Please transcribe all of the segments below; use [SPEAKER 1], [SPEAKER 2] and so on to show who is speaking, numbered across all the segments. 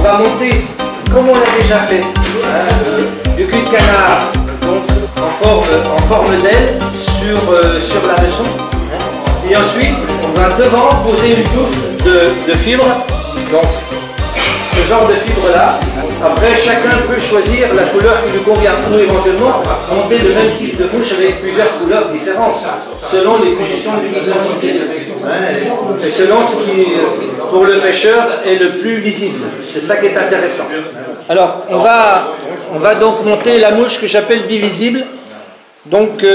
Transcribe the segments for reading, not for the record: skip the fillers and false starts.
[SPEAKER 1] va monter, comme on l'a déjà fait, du cul de canard, donc en forme d'aile sur la leçon. Et ensuite, on va devant poser une touffe de fibres. Donc, ce genre de fibre-là. Après, chacun peut choisir la couleur qui lui convient. Ou éventuellement, monter le même type de mouche avec plusieurs couleurs différentes, selon les conditions de luminosité. Et selon ce qui, pour le pêcheur, est le plus visible. C'est ça qui est intéressant. Alors, on va donc monter la mouche que j'appelle bivisible. Donc,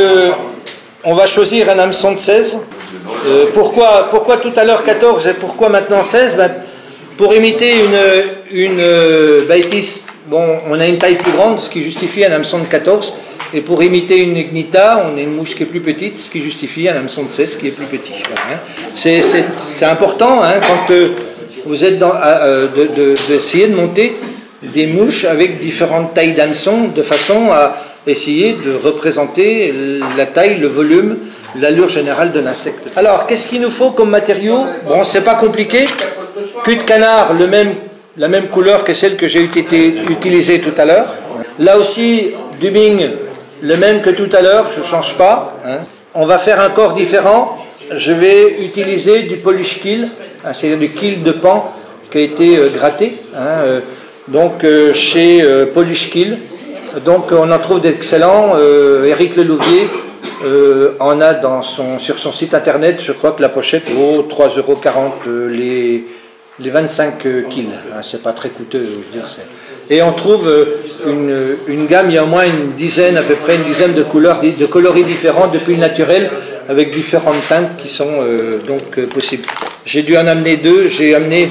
[SPEAKER 1] on va choisir un hameçon de 16. Pourquoi tout à l'heure 14 et pourquoi maintenant 16 ? Pour imiter une baitis, bon, on a une taille plus grande, ce qui justifie un hameçon de 14. Et pour imiter une ignita, on a une mouche qui est plus petite, ce qui justifie un hameçon de 16 qui est plus petit. Voilà, hein. C'est important hein, quand vous êtes d'essayer de monter des mouches avec différentes tailles d'hameçon, de façon à essayer de représenter la taille, le volume, l'allure générale de l'insecte. Alors, qu'est-ce qu'il nous faut comme matériau? Bon, c'est pas compliqué. Cul de canard, la même couleur que celle que j'ai utilisée tout à l'heure. Là aussi, du bing, le même que tout à l'heure, je ne change pas. Hein. On va faire un corps différent. Je vais utiliser du polish kill, hein, c'est-à-dire du kill de pan qui a été gratté. Hein, donc chez Polish Kill. Donc on en trouve d'excellents. Éric Lelouvier en a sur son site internet. Je crois que la pochette vaut 3,40 € les 25 kills. Hein, c'est pas très coûteux, je veux dire. Et on trouve une gamme, il y a au moins à peu près une dizaine de couleurs, de coloris différents depuis le naturel, avec différentes teintes qui sont donc possibles. J'ai dû en amener deux. J'ai amené,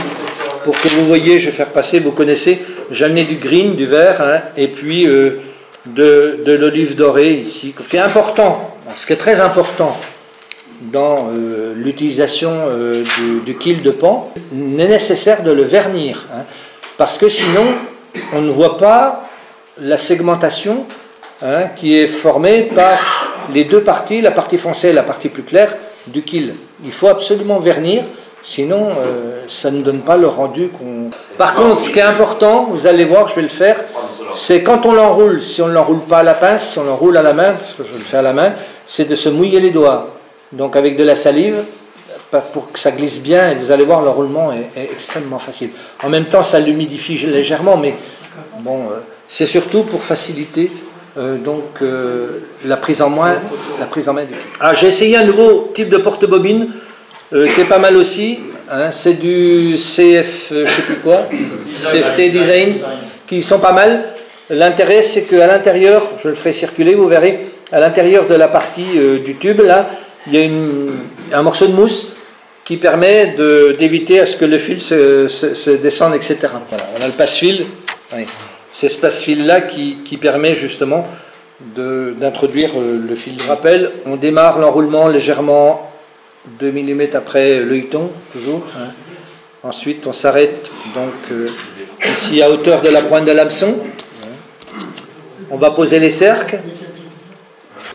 [SPEAKER 1] pour que vous voyez, je vais faire passer, vous connaissez, j'ai amené du green, du vert, hein, et puis de l'olive dorée ici. Ce qui est important, ce qui est très important dans l'utilisation du kill de pan, il est nécessaire de le vernir, hein, parce que sinon on ne voit pas la segmentation hein, qui est formée par les deux parties, la partie foncée et la partie plus claire du kill. Il faut absolument vernir, sinon ça ne donne pas le rendu qu'on... Par contre, ce qui est important, vous allez voir, je vais le faire, c'est quand on l'enroule, si on ne l'enroule pas à la pince, si on l'enroule à la main, parce que je le fais à la main, c'est de se mouiller les doigts. Donc avec de la salive, pour que ça glisse bien, et vous allez voir, l'enroulement est extrêmement facile. En même temps, ça l'humidifie légèrement, mais bon, c'est surtout pour faciliter la prise en main du kill. Ah, j'ai essayé un nouveau type de porte-bobine, qui est pas mal aussi, hein, c'est du CF, je sais plus quoi, CFT Design, qui sont pas mal. L'intérêt, c'est qu'à l'intérieur, je le ferai circuler, vous verrez, à l'intérieur de la partie du tube, là, il y a un morceau de mousse qui permet d'éviter à ce que le fil se descende, etc. Voilà, on a le passe-fil, oui. C'est ce passe-fil-là qui permet justement d'introduire le fil de rappel. On démarre l'enroulement légèrement 2 mm après l'œilleton, toujours. Hein. Ensuite, on s'arrête donc ici à hauteur de la pointe de l'hameçon. On va poser les cercles.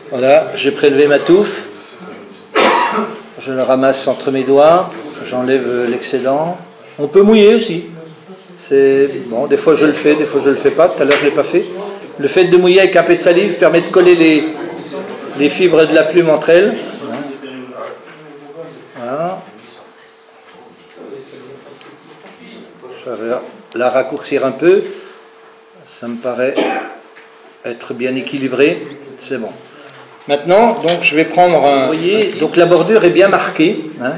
[SPEAKER 1] Voilà, j'ai prélevé ma touffe. Je le ramasse entre mes doigts. J'enlève l'excédent. On peut mouiller aussi. Bon, des fois je le fais, des fois je ne le fais pas. Tout à l'heure je ne l'ai pas fait. Le fait de mouiller avec un peu de salive permet de coller les fibres de la plume entre elles. Voilà. Je vais la raccourcir un peu. Ça me paraît être bien équilibré. C'est bon. Maintenant, donc, je vais prendre un... Vous voyez, donc la bordure est bien marquée. Hein.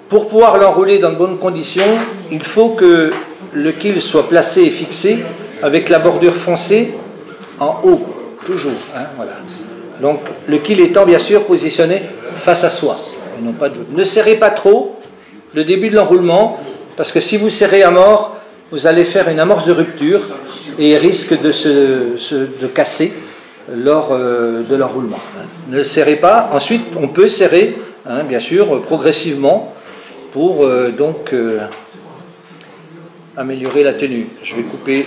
[SPEAKER 1] Pour pouvoir l'enrouler dans de bonnes conditions, il faut que le kill soit placé et fixé avec la bordure foncée en haut, toujours. Hein, voilà. Donc le kill étant bien sûr positionné face à soi. Non, pas de... Ne serrez pas trop le début de l'enroulement, parce que si vous serrez à mort, vous allez faire une amorce de rupture et il risque de casser lors de l'enroulement. Ne le serrez pas. Ensuite, on peut serrer, hein, bien sûr, progressivement pour améliorer la tenue. Je vais couper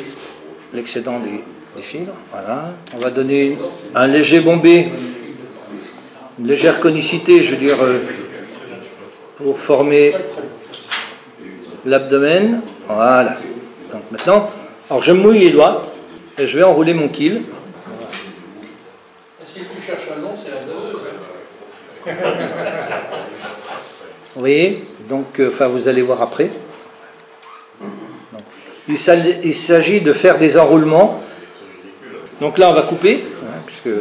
[SPEAKER 1] l'excédent des fibres. Voilà. On va donner un léger bombé, une légère conicité, je veux dire, pour former l'abdomen. Voilà. Donc maintenant, alors je mouille les doigts et je vais enrouler mon kill.
[SPEAKER 2] Si tu cherches un nom, c'est la dose.
[SPEAKER 1] Vous voyez, donc vous allez voir après. Donc, il s'agit de faire des enroulements. Donc là on va couper, hein, puisque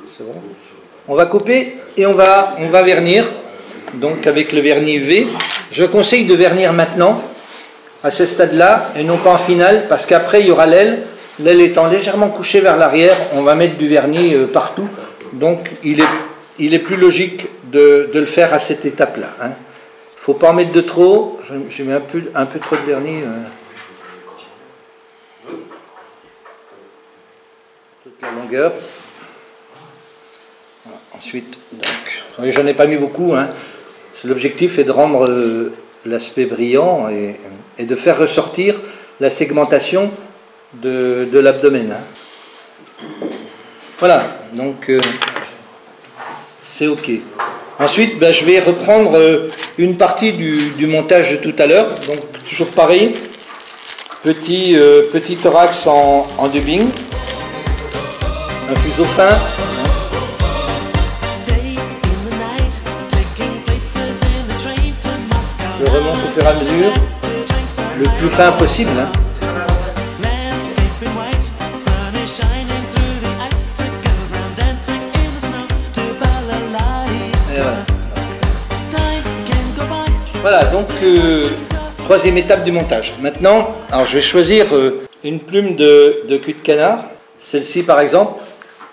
[SPEAKER 1] c'est bon. On va couper et on va vernir. Donc avec le vernis UV. Je conseille de vernir maintenant, à ce stade-là, et non pas en finale, parce qu'après il y aura l'aile. L'aile étant légèrement couchée vers l'arrière, on va mettre du vernis partout. Donc il est plus logique de le faire à cette étape-là. Il ne faut pas en mettre de trop. J'ai mis un peu trop de vernis. Toute la longueur. Voilà. Ensuite, donc, j'en ai pas mis beaucoup. Hein. L'objectif est de rendre l'aspect brillant et de faire ressortir la segmentation de l'abdomen. Hein. Voilà, donc c'est ok. Ensuite, je vais reprendre une partie du montage de tout à l'heure. Donc toujours pareil, petit thorax en dubbing, un fuseau fin. Je remonte au fur et à mesure, le plus fin possible. Hein. Et voilà, donc troisième étape du montage. Maintenant, alors je vais choisir une plume de cul de canard. Celle-ci par exemple.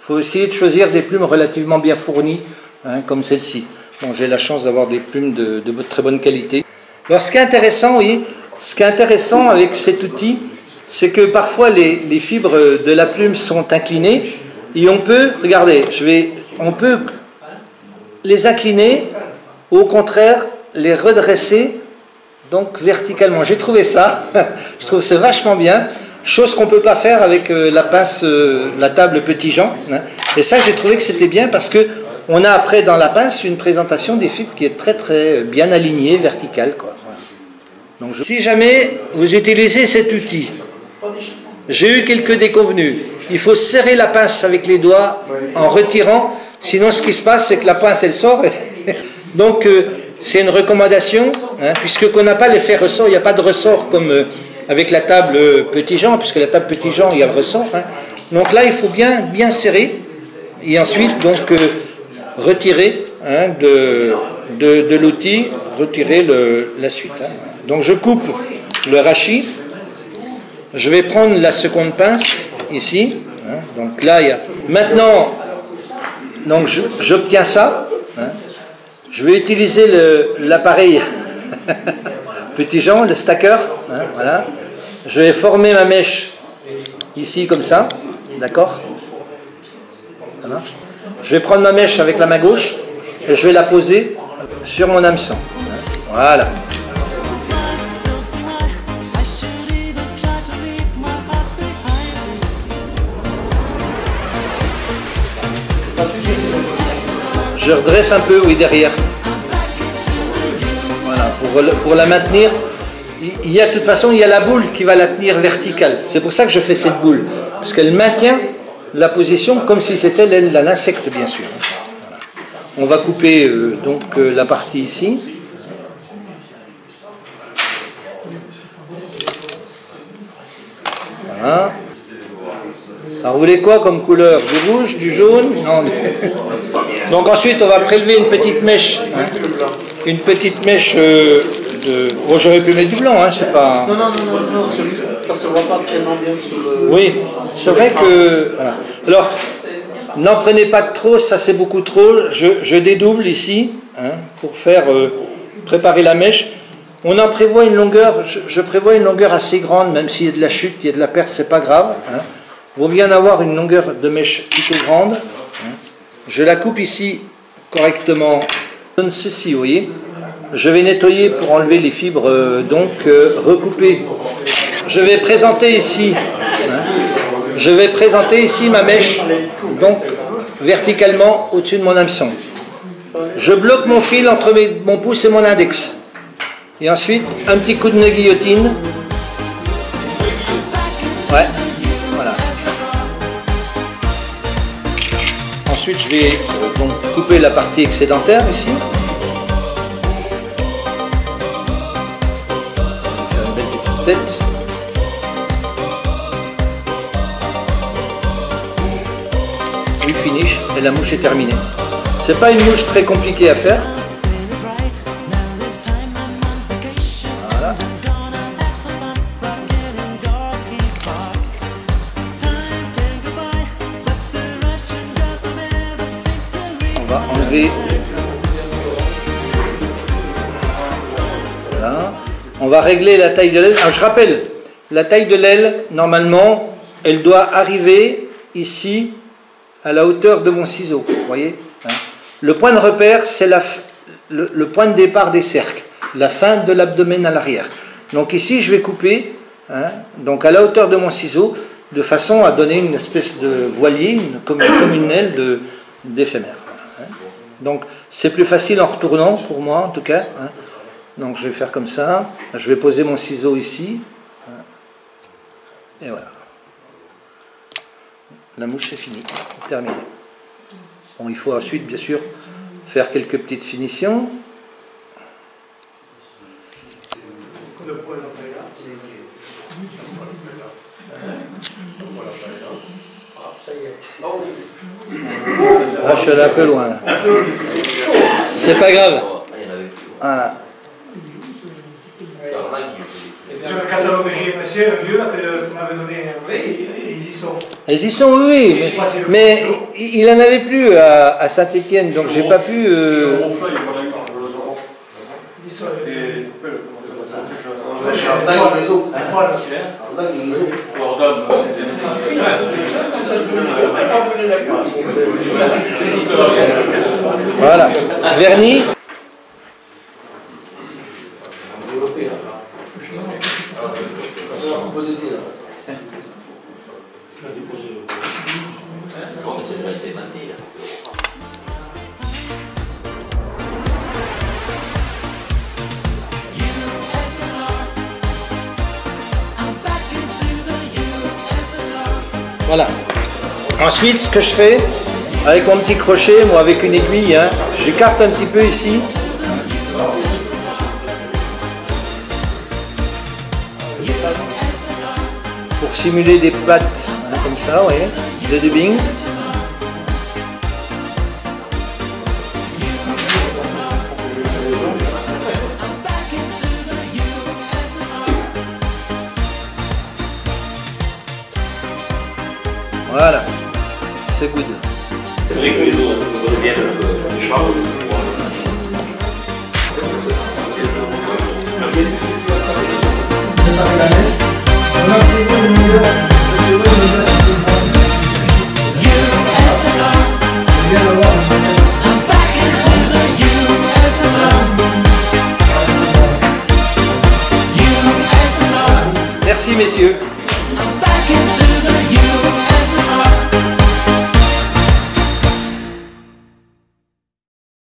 [SPEAKER 1] Il faut essayer de choisir des plumes relativement bien fournies, hein, comme celle-ci. Bon, j'ai la chance d'avoir des plumes de très bonne qualité. Alors ce qui est intéressant, oui, ce qui est intéressant avec cet outil, c'est que parfois les fibres de la plume sont inclinées et on peut, regardez, on peut les incliner ou au contraire les redresser donc verticalement. J'ai trouvé ça, je trouve c'est vachement bien, chose qu'on ne peut pas faire avec la pince, la table Petit Jean. Hein. Et ça j'ai trouvé que c'était bien parce que on a après dans la pince une présentation des fibres qui est très très bien alignée, verticale, quoi. Donc, si jamais vous utilisez cet outil, j'ai eu quelques déconvenues. Il faut serrer la pince avec les doigts en retirant, sinon ce qui se passe c'est que la pince elle sort. Donc c'est une recommandation, hein, puisque qu'on n'a pas l'effet ressort, il n'y a pas de ressort comme avec la table Petit Jean, puisque la table Petit Jean il y a le ressort. Hein. Donc là il faut bien serrer et ensuite donc retirer hein, de l'outil, retirer la suite. Hein. Donc je coupe le rachis, je vais prendre la seconde pince ici, hein. Donc là il y a... Maintenant, donc j'obtiens ça, hein. Je vais utiliser l'appareil Petit Jean, le stacker, hein, voilà. Je vais former ma mèche ici comme ça, d'accord? Ça marche? Je vais prendre ma mèche avec la main gauche et je vais la poser sur mon hameçon. Voilà. Je redresse un peu, oui, derrière. Voilà, pour la maintenir. Il y a, de toute façon, il y a la boule qui va la tenir verticale. C'est pour ça que je fais cette boule. Parce qu'elle maintient la position comme si c'était l'aile d'un insecte, bien sûr. Voilà. On va couper donc la partie ici. Voilà. Alors vous voulez quoi comme couleur? Du rouge, du jaune? Non. Donc ensuite on va prélever une petite mèche. Hein. Une petite mèche de... Oh, j'aurais pu mettre du blanc, hein, c'est pas...
[SPEAKER 2] Non, ça se voit pas tellement bien sur le...
[SPEAKER 1] Oui, c'est vrai que... Voilà. Alors, n'en prenez pas de trop, ça c'est beaucoup trop. Je dédouble ici, hein, pour faire préparer la mèche. On en prévoit une longueur, je prévois une longueur assez grande, même s'il y a de la chute, il y a de la perte, c'est pas grave. Hein. Vaut bien avoir une longueur de mèche plutôt grande. Hein. Je la coupe ici correctement. Comme ceci, vous voyez. Je vais nettoyer pour enlever les fibres, donc recouper. Je vais présenter ici. Hein. Je vais présenter ici ma mèche, donc verticalement au-dessus de mon hameçon. Je bloque mon fil entre mon pouce et mon index. Et ensuite, un petit coup de nœud guillotine. Ouais, voilà. Ensuite, je vais donc couper la partie excédentaire ici. Faire une belle petite tête. Oui, finish, et la mouche est terminée. C'est pas une mouche très compliquée à faire. Voilà. On va enlever. Voilà. On va régler la taille de l'aile. Alors, je rappelle, la taille de l'aile, normalement, elle doit arriver ici à la hauteur de mon ciseau. Vous voyez, hein. Le point de repère, c'est le point de départ des cercles, la fin de l'abdomen à l'arrière. Donc ici, je vais couper, hein, donc à la hauteur de mon ciseau, de façon à donner une espèce de voilier, comme une aile d'éphémère. Voilà, hein. Donc c'est plus facile en retournant, pour moi en tout cas. Hein. Donc je vais faire comme ça. Je vais poser mon ciseau ici. Hein. Et voilà. La mouche est finie, terminée. Bon, il faut ensuite, bien sûr, faire quelques petites finitions. Ah, je suis allé un peu loin. C'est pas grave. Voilà.
[SPEAKER 3] Sur le catalogue GMC, un vieux là, que tu m'avais donné, ils y sont.
[SPEAKER 1] Ils y sont, oui, mais il n'en avait plus à Saint-Étienne, donc j'ai pas pu. Voilà. Vernis. Voilà. Ensuite, ce que je fais, avec mon petit crochet, moi avec une aiguille, hein, j'écarte un petit peu ici. Pour simuler des pattes, hein, comme ça, vous voyez, de dubbing. Voilà, c'est good. Merci messieurs.